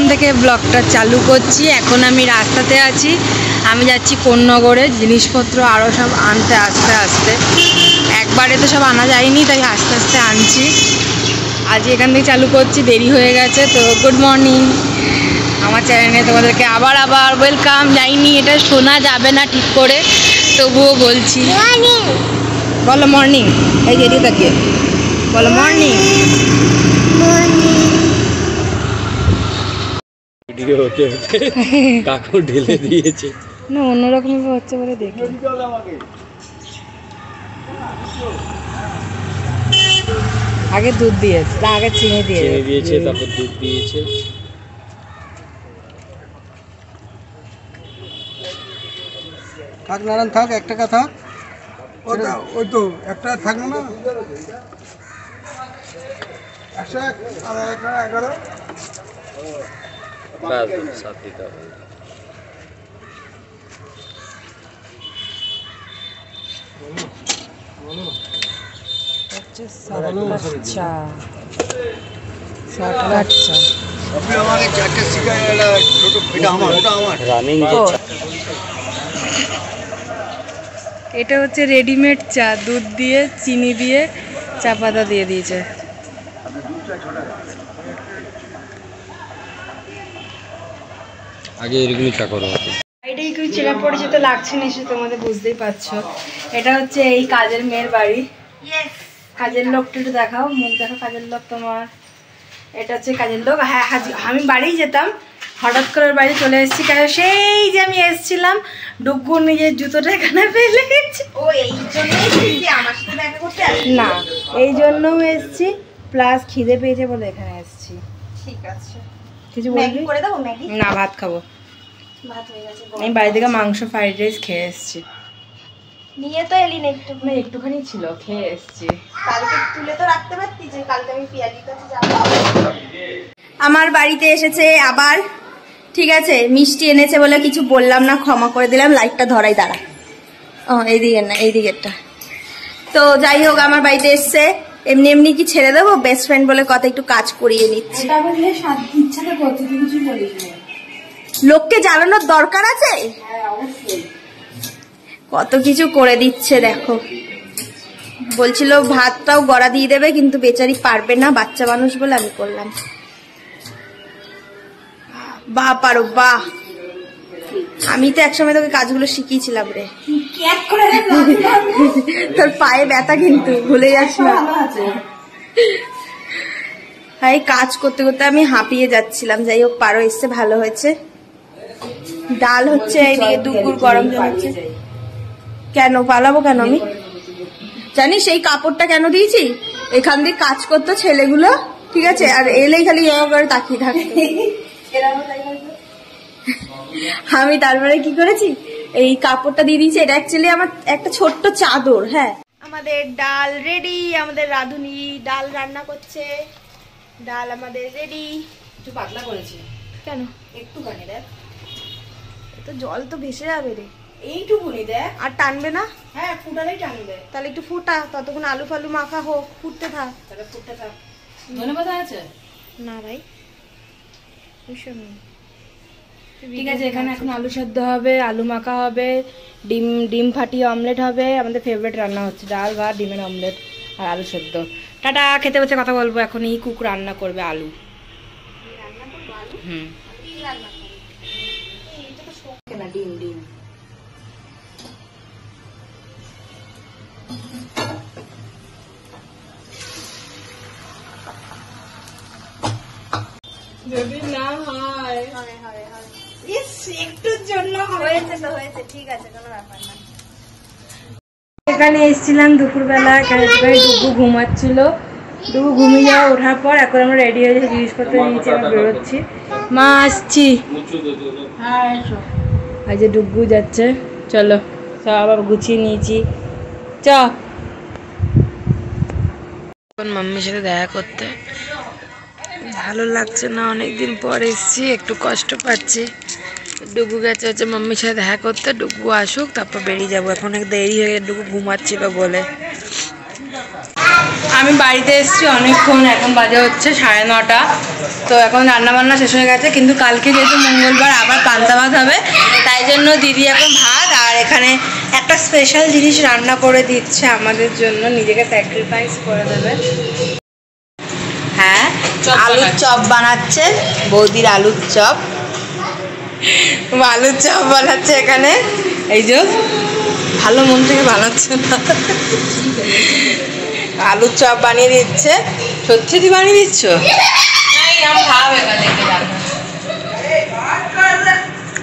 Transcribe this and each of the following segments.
এখান থেকে ব্লগটা চালু করছি। এখন আমি রাস্তাতে আছি, আমি যাচ্ছি কোন্নগরে জিনিসপত্র আরও সব আনতে আস্তে আস্তে। একবারে তো সব আনা যায়নি, তাই আস্তে আস্তে আনছি। আজ এখান থেকে চালু করছি, দেরি হয়ে গেছে। তো গুড মর্নিং আমার চ্যানেলে তোমাদেরকে আবার ওয়েলকাম। যাইনি, এটা শোনা যাবে না ঠিক করে, তবুও বলছি। বলো মর্নিং, এই যে এদিকে তাকিয়ে বলো মর্নিং। ভিডিও হতে হতে কাকু ঢেলে দিয়েছে না, অন্যরকম হচ্ছে বলে দেখি। আগে দুধ দিয়েছে, আগে চিনি দিয়েছে, তারপর দুধ দিয়েছে। থাক নারায়ণ থাক, 1 টাকা থাক। ওই তো একটা থাকবে না, 111 সাত দিতে হবে। এটা হচ্ছে রেডিমেড চা, দুধ দিয়ে চিনি দিয়ে চা পাতা দিয়ে দিয়েছে। আগে এরকমই চা করো। এটাই একটু চেনা পড়েছে তো লাগছে নিশ্চয়ই, তোমাদের বুঝতেই পারছো। এটা হচ্ছে এই কাজের মেয়ের বাড়ি। কাজের লোকটা একটু দেখাও, মুখ দেখো কাজের লোক তোমার। এটা হচ্ছে কাজের লোক। হ্যাঁ, আমি বাড়ি যেতাম, হঠাৎ করে বাড়ি চলে এসেছি। কারণ সেই যে আমি এসেছিলাম, ডুগ্গু নিজের জুতোটা এখানে ফেলে গেছে। ও এই জন্যই আমার সাথে দেখা করতে না, এই জন্যও এসেছি, প্লাস খিদে পেয়েছে বলে এখানে এসেছি। ঠিক আছে, কিছু বলবি? করে দেবো ম্যাগি? না, ভাত খাবো। ভাত হয়ে গেছে। আমি বাড়ি থেকে মাংস ফ্রাইড রাইস খেয়ে এসেছি। নিয়ে তো এলি না একটু? না, একটুখানি ছিল, খেয়ে এসেছি। কালকে তুলে তো রাখতে পারতি যে কালকে আমি পিয়ালির কাছে যাবো। আমার বাড়িতে এসেছে আবার, ঠিক আছে। মিষ্টি এনেছে বলে কিছু বললাম না, ক্ষমা করে দিলাম। লাইটটা ধরাই, দাঁড়া। ও এইদিকে না, এই দিকেরটা। তো যাই হোক, আমার বাড়িতে এসছে। এমনি এমনি কি ছেড়ে দেবো? বেস্ট ফ্রেন্ড বলে কথা, একটু কাজ করিয়ে নিচ্ছি। লোককে জানানোর দরকার আছে? কত কিছু করে দিচ্ছে দেখো। বলছিল ভাতটাও গড়া দিয়ে দেবে, কিন্তু বেচারি পারবে না, বাচ্চা মানুষ বলে আমি করলাম। বাহ পারো, বাহ। আমি তো একসময় তোকে কাজগুলো শিখিয়েছিলাম রে। তোর পায়ে ব্যথা কিন্তু ভুলে যাস না। এই কাজ করতে করতে আমি হাঁপিয়ে যাচ্ছিলাম। যাই হোক, পারো এসছে, ভালো হয়েছে। ডাল হচ্ছে, এইদিকে দুপুর গরম জমেছে। কেন পালাবো কেন আমি? জানিস এই কাপড়টা কেন দিয়েছি? এখান দিয়ে কাজ করতো ছেলেগুলো, ঠিক আছে, আর এলেই খালি করে তাকিয়ে থাকতো। আমি তারপরে কি করেছি, এই কাপড়টা দিয়ে দিয়েছি। এটা অ্যাকচুয়ালি আমার একটা ছোট্ট চাদর। হ্যাঁ, আমাদের ডাল রেডি। আমাদের রাঁধুনি ডাল রান্না করছে। ডাল আমাদের রেডি। একটু পাতলা করেছি। কেন? একটুখানি দেখ, তো জল তো ভেসে যাবে রে। এইটুকুনি দেখ, আর টানবে না? হ্যাঁ, ফুটালেই টানবে। তাহলে একটু ফুটা, ততক্ষণ আলু ফালু মাখা হোক, ফুটতে থাক। তাহলে ফুটতে থাক। ধন্যবাদ আছে না ভাই, ঠিক আছে। এখানে এখন আলু সেদ্ধ হবে, আলু মাখা হবে, ডিম ফাটিয়ে অমলেট হবে। আমাদের ফেভারিট রান্না হচ্ছে ডাল ভাত, ডিমের অমলেট আর আলু সেদ্ধ। টাটা, খেতে বসে কথা বলবো। এখন এই কুক রান্না করবে আলু। হুম, ডিম ডিম যদি না হয় একটুর জন্য হয়েছে তো হয়েছে, ঠিক আছে, কোনো ব্যাপার না। এখানে এসেছিলাম দুপুরবেলা, ডুগু ঘুমাচ্ছিল। ডুগু ঘুমিয়ে যাওয়া ওঠার পর এখন আমরা রেডি হয়ে জিনিসপত্র নিয়েছি, আমরা বেরোচ্ছি। মা আসছি, আজ যে ডুগু যাচ্ছে। চলো, সব আবার গুছিয়ে নিয়েছি, চ। মাম্মির সাথে দেখা করতে ভালো লাগছে না, অনেকদিন পর এসছি, একটু কষ্ট পাচ্ছি। ডুগু গেছে হচ্ছে মাম্মির সাথে দেখা করতে। ডুগু আসুক, তারপর বেরিয়ে যাবো। এখন অনেক দেরি হয়ে গেছে, ডুগু ঘুমাচ্ছিল বলে। আমি বাড়িতে এসেছি অনেকক্ষণ, এখন বাজে হচ্ছে 9:30। তো এখন রান্নাবান্না শেষ হয়ে গেছে, কিন্তু কালকে যেহেতু মঙ্গলবার আবার পান্তা ভাত হবে, তাই জন্য দিদি এখন ভাত আর এখানে একটা স্পেশাল জিনিস রান্না করে দিচ্ছে আমাদের জন্য, নিজেকে স্যাক্রিফাইস করে দেবে। হ্যাঁ, আলুর চপ বানাচ্ছে বৌদির, আলুর চপ বানাচ্ছে এখানে। এই যে ভালো মন থেকে বানাচ্ছে না, আলুর চপ বানিয়ে দিচ্ছে। সত্যি বানিয়ে দিচ্ছ?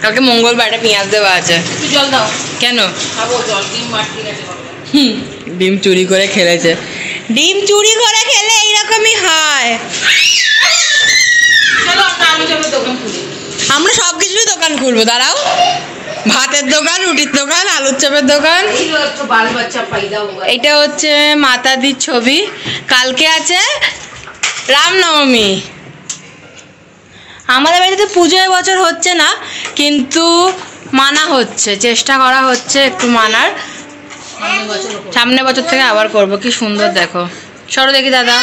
কালকে মঙ্গলবার, পেঁয়াজ দেওয়া আছে। জল দাও। কেন? ডিম চুরি করে খেলেছে। ডিম চুরি করে খেলে এইরকমই হয়। আমরা সব কিছুরই দোকান খুলবো, দাঁড়াও। ভাতের দোকান, রুটির দোকান, আলুর চপের দোকান। এটা হচ্ছে মাতাদির ছবি। কালকে আছে রামনবমী। আমাদের বাড়িতে পুজো এবছর হচ্ছে না, কিন্তু মানা হচ্ছে, চেষ্টা করা হচ্ছে একটু মানার। সামনের বছর থেকে আবার করব। কি সুন্দর দেখো, সরো দেখি দাদা।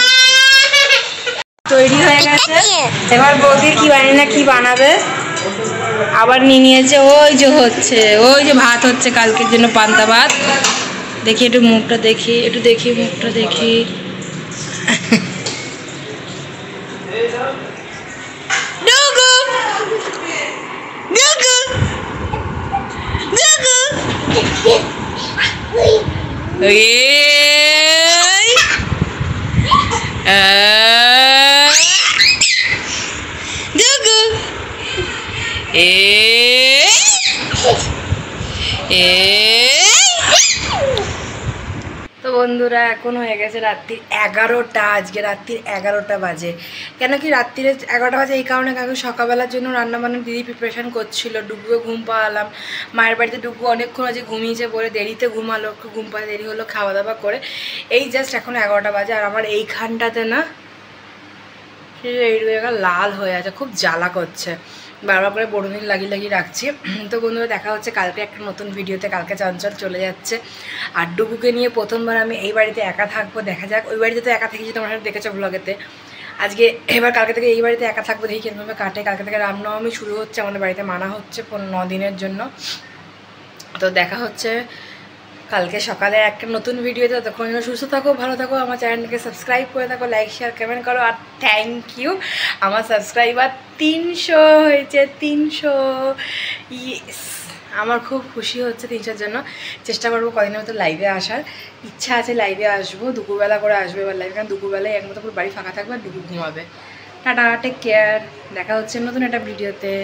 তৈরি হয়ে গেছে, এবার বৌদির কি বানিয়ে না কি বানাবে। আবার নিয়ে নিয়েছে, ওই যে হচ্ছে, ওই যে ভাত হচ্ছে কালকের জন্য, পান্তা ভাত। দেখি একটু মুখটা দেখি, একটু দেখি মুখটা দেখি। তো বন্ধুরা, এখন হয়ে গেছে রাত্রি 11টা। আজকে রাত্রির 11টা বাজে। কেন কি রাত্রিরে 11টা বাজে এই কারণে, কারণ সকালবেলার জন্য রান্নাবান্না দিদি প্রিপারেশান করছিল। ডুগুকে ঘুম পাওয়ালাম মায়ের বাড়িতে। ডুগু অনেকক্ষণ আজকে ঘুমিয়েছে বলে দেরিতে ঘুমালো, একটু ঘুম পাওয়া দেরি হলো, খাওয়া দাওয়া করে এই জাস্ট এখন 11টা বাজে। আর আমার এইখানটাতে না এই জায়গা লাল হয়ে আছে, খুব জ্বালা করছে, বারবার করে বড়মিল লাগিয়ে রাখছি। তো বন্ধুরা, দেখা হচ্ছে কালকে একটা নতুন ভিডিওতে। কালকে চঞ্চল চলে যাচ্ছে, আর ডুগুকে নিয়ে প্রথমবার আমি এই বাড়িতে একা থাকবো। দেখা যাক, ওই বাড়িতে তো একা থেকেছি, তোমরা দেখেছো ব্লগেতে। আজকে এবার কালকে থেকে এই বাড়িতে একা থাকবো, দেখি কিভাবে কাটে। কালকে থেকে রামনবমী শুরু হচ্ছে, আমাদের বাড়িতে মানা হচ্ছে 9 দিনের জন্য। তো দেখা হচ্ছে কালকে সকালে একটা নতুন ভিডিওতে। ততক্ষণ যেন সুস্থ থাকো, ভালো থাকো, আমার চ্যানেলকে সাবস্ক্রাইব করে থাকো, লাইক শেয়ার কমেন্ট করো। আর থ্যাংক ইউ, আমার সাবস্ক্রাইবার 300 হয়েছে, 300। ইয়েস, আমার খুব খুশি হচ্ছে 300-র জন্য। চেষ্টা করবো কদিনের মতো লাইভে আসার, ইচ্ছা আছে লাইভে আসবো, দুপুরবেলা করে আসবো এবার লাইভে, কারণ দুপুরবেলায় একমতো পুরো বাড়ি ফাঁকা থাকবে আর দুপুর ঘুমাবে। টাটা, টেক কেয়ার, দেখা হচ্ছে নতুন একটা ভিডিওতে।